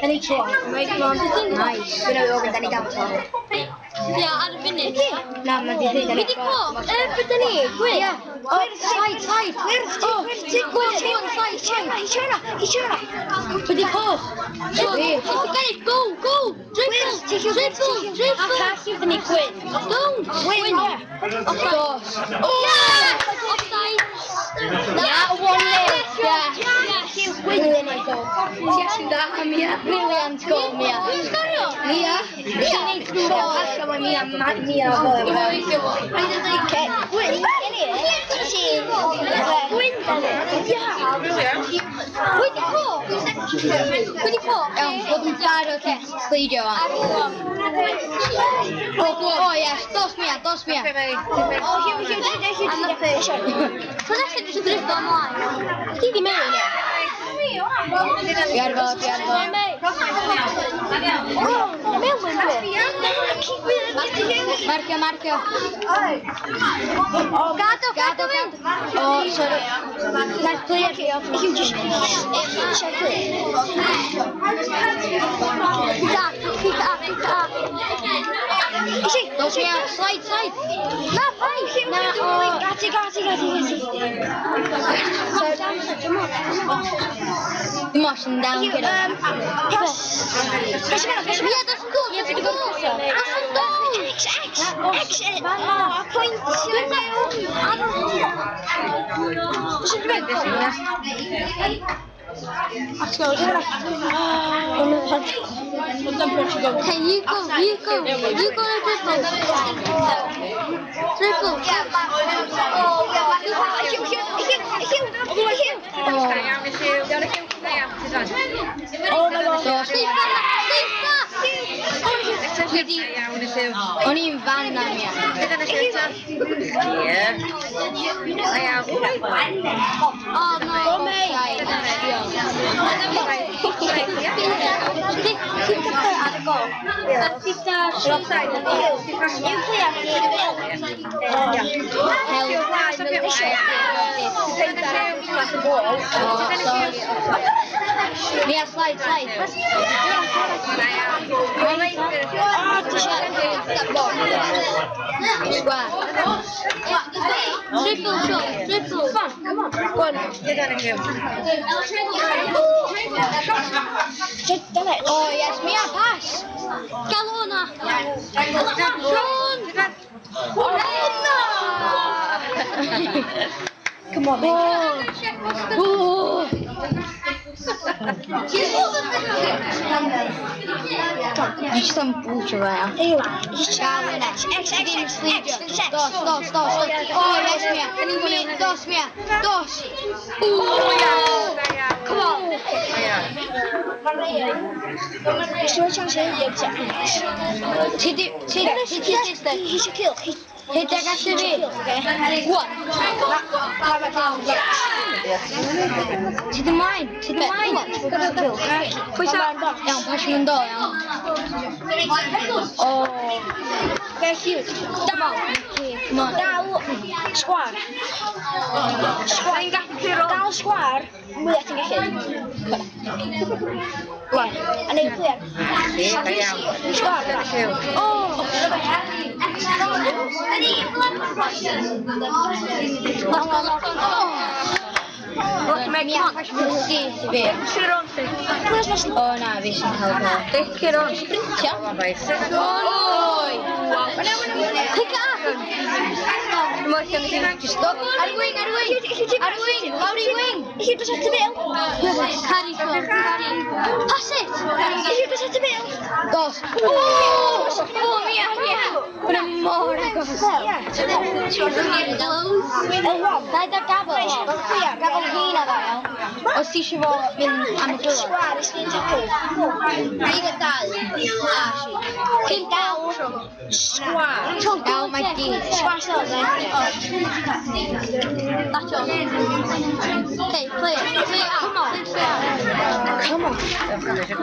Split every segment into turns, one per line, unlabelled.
Any try? Nice. Good over then he got it.
Yeah, I'd finish.
No, man, this is
Vedi qua, Brittany, qui.
Yeah. Oh, side. Where's side.
Vedi qua. Go. Dribble.
I pass you the Nick win.
Don't.
Win.
Offside. Offside.
Yeah, 1-0. Yeah. Win my goal. Yes, that Mia. Brilliant goal, Mia. Mia. She needs to go. Mia. Okay. Win.
Vedi qua.
Welcome to Slidio. Oh, yes. Dos Mia.
Cosa c'è di scritto online? Chi di me?
Piargo. Marchio.
Gato.
Oh, sorry. Let's play it. You just
Pick up.
Dos Mia. Slide.
No, fai.
Grazie. Motion down.
Pass. Mia, das ist gut.
Exit. Point.
Portiwgal. Hey, you go to triple.
O'n i'n fan na Mia.
Oh no,
Mia, slide. Square.
triple shot.
Come on. Go on. Oh yes, Mia, pass.
Galona.
Come on, mate. You some bullshit right now. Dos. Oh, yes, Mia. Dos. Come on. He should kill. Hit that guy to me. What? To the mine. Push him down. Oh. They're huge. Down. Come on. Down. Square. Down square. Mwy at ti'n gallu. Wan. A neud clear. Square. Oh. Mia, oh no, vi sy'n help her.
Pick it up. Pick it up.
Just stop. Ar y wing. Lawr i wing.
You just have to build. Carry shot. Pass it. You just have to build.
Dos. Oh, Mia. What a more agos. Dai da gafel. Gafel hyn a dda. Os ti eisiau fo mynd am y gwylod.
Sgwar, ysgrifennu tacl.
Rhaid y dau.
Cyn dal.
Sgwar. Dal mae gyd.
Sgwar sydd. That's all. Okay, play it. Come on.
Come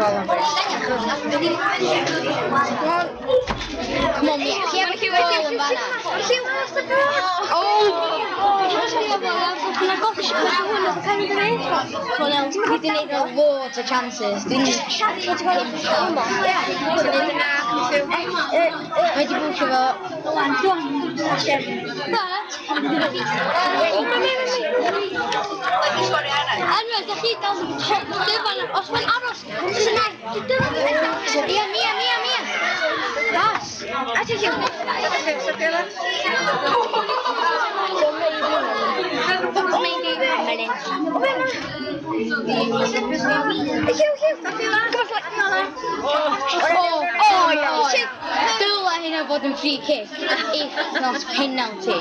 on, Mia. Keep it going, Vanna. Oh! We didn't have loads of chances, didn't we? Where do you push it up?
Anyway, dach chi dal yn dyfan, os mae'n aros, sy'n ei,
Mia. Gas. Oh, Dyle hynna fod yn free kick, if not penalty.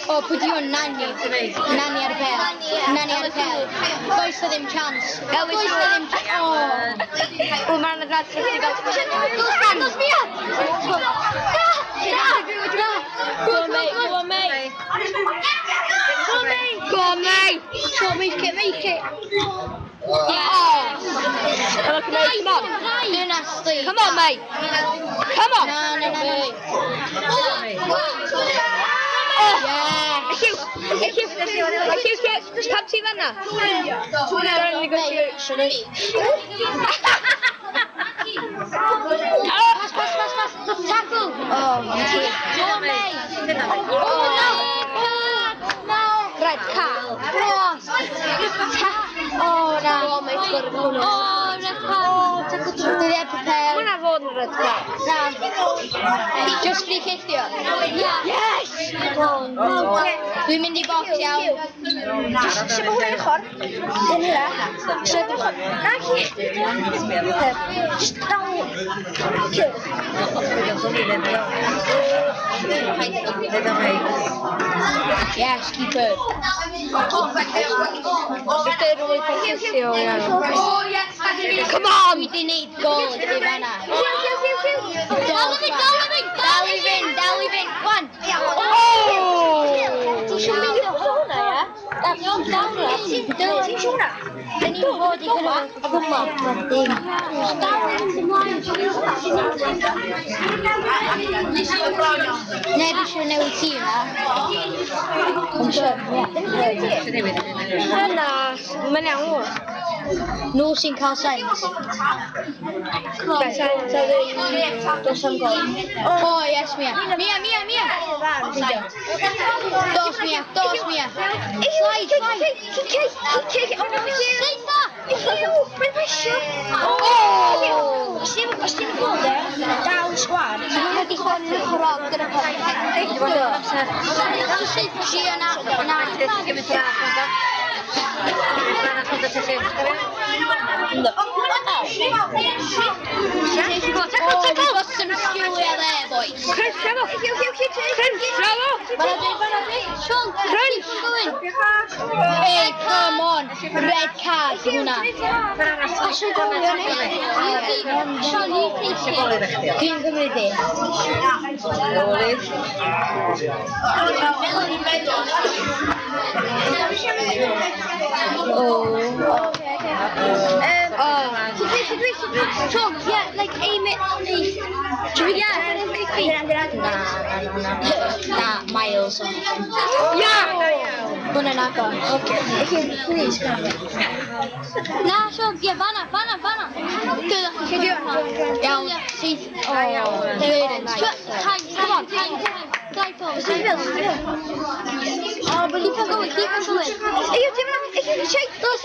Oh, pwy di hwn, Nani ar y pêl. Does na ddim chance. O, mae'n rhaid sy'n wedi gael... Dos Mia! Go on, mate. Sure, make it. Come on. Do nasty.
Come on, mate. Come on.
No.
Pam ti fanna?
Pass. Tackle. Oh, no.
Red card.
Oh, no. Did they prepare?
Hwnna fod yn red card.
No. Just free kick you. Yes! Dwi'n mynd I box iawn.
Sut mae hwnna'n ochr? Dyn hynna. Sut ochr? Na chi. Just down.
Yes, keep it.
Come on!
We didn't need goal, Ivana. Dalvin. One.
Ti'n siŵr mynd o hwnna, ia? Ti'n siŵr na?
Dyn ni'n fod I gynnal gwmod wedyn. Neb eisiau newid tîm na.
Hynna, mae'n iawn o.
Nhw sy'n cael sains.
Dos am gol.
Oh, yes, Mia. Mia. Dos, Mia. Slide.
Kick. Oh, no. Mae'n pasio. Os ti'n gweld e, dawn sgwad.
Ti'n mynd I chwarae yn y chwarae gyda We've got some skill there, boys. Hey, come on. Red card, hwnna. Dwi'n gymryd I.
Tom, yeah, like aim it.
Nah, Miles. Hwnna'n agor.
Okay, please, come on.
Na, Sean, Vanna.
Iawn, sydd.
Come on.
Oh, but keep on going. Hey, you do it. Hey, you shake. Stop.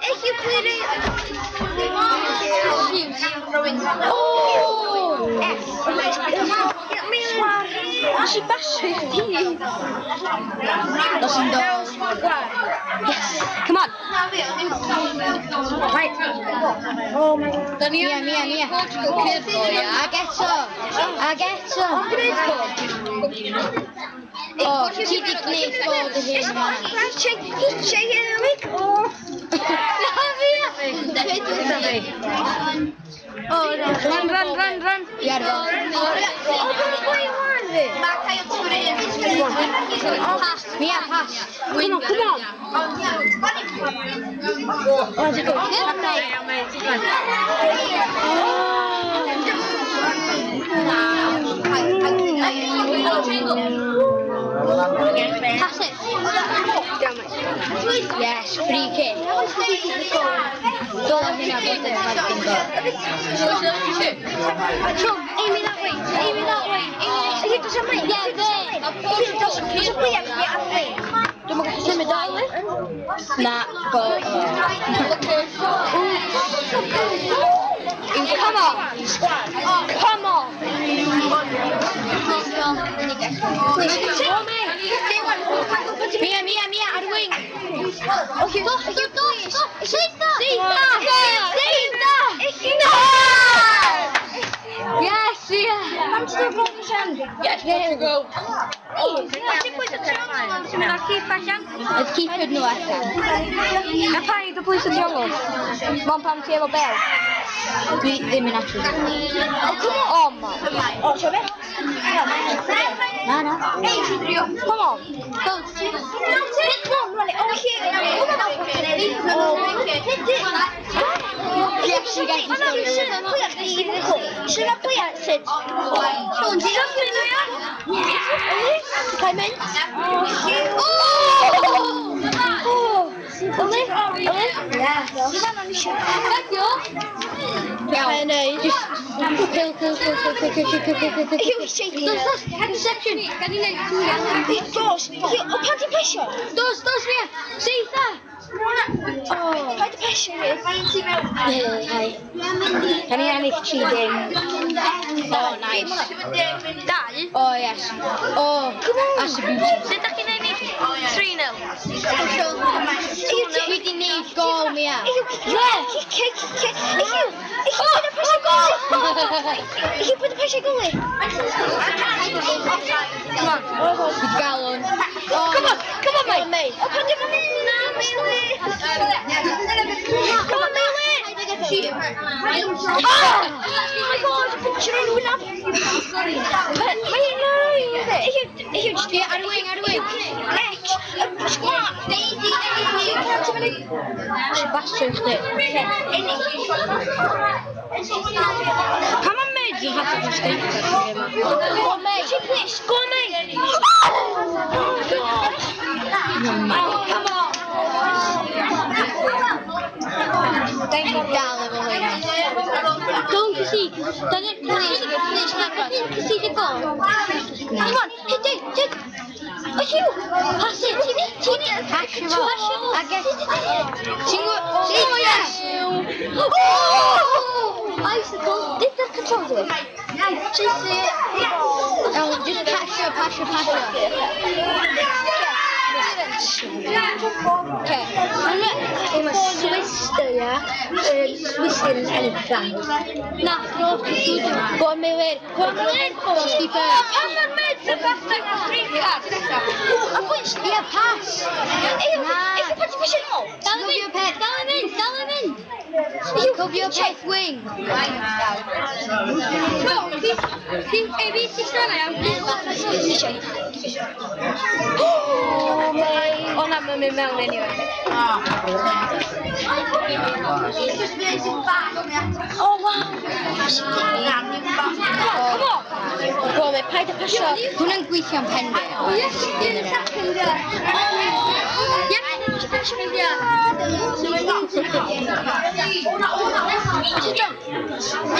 Hey, you clear it. Oh! She bashed it.
Doesn't do.
Yes, come on.
Right. Oh my God.
Mia. I get some. Oh, ti di gwneud bod y hyn yma.
Shake it, Mick. Oh.
Oh, no.
Run.
Iar fo.
Oh, 1.
Cymru. Mia, pass.
Come on.
Oh, it's good.
Pass it.
Yes, free kick. Don't let me know about this fucking goal.
Amy that way.
Yeah, there.
Nah, go. Come on. Mia, out of wing.
Okay, stop.
Yes, yeah. Yes, Portiwgal. Let's keep it no allan.
Na paid y bwys y tiongl. Mon pam ti efo bel.
Dwi ddim yn actually.
O, man.
Na.
Come on.
Yes, you get this story. Dos, Mia. See that? Can you ennill cheating? Oh, nice. Oh, yes. Oh, that's a beauty.
Sut ydych chi'n ennill? 3-0.
You didn't need goal, Mia. Come on. Gallon. Come on, mate. Out of wing. Sebastian chdi. Come on, mate. You have to mistake. Go, mate. Come on. Thank you, darling.
Don't concede. Don't concede a goal. Come on, hit it. Pass it.
Pass your ball. I guess. Yes.
Icicle. Did the control do it? Just
pass your. Okay. I'm a Swister, yeah? Swister is elephant. Nah, no, go on, Miller. Just keep it. Yeah, pass.
Dal him in.
Cover your pet wing.
O, na, mae'n mynd mewn anyway.
Oh, wow. Go on, mate, paid y pasio. Hwna'n gweithio'n pen fi.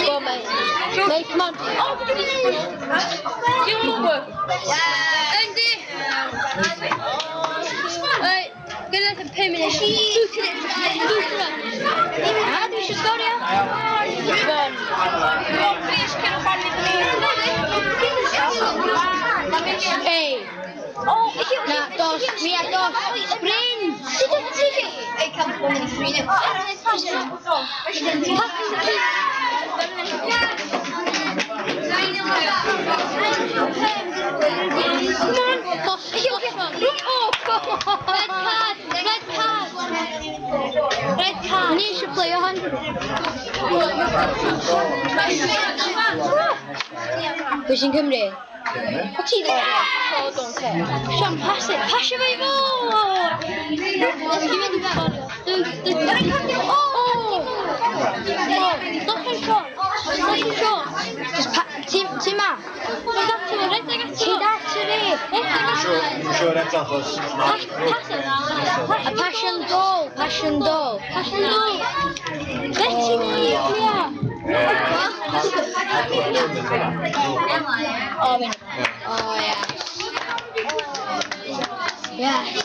Go on, mate. Mate, come on. Gonna let him pin me. Dwi eisiau sgorio. Ei. Na, dos. Mia, dos. Sprint. Red card. Ni eisiau play o hon. Pwy sy'n Cymru? What's he doing? Sean, pass it. Pass it, baby. Let's give it the ball. Look at Sean. Just Tima. A passion goal. Oh yeah.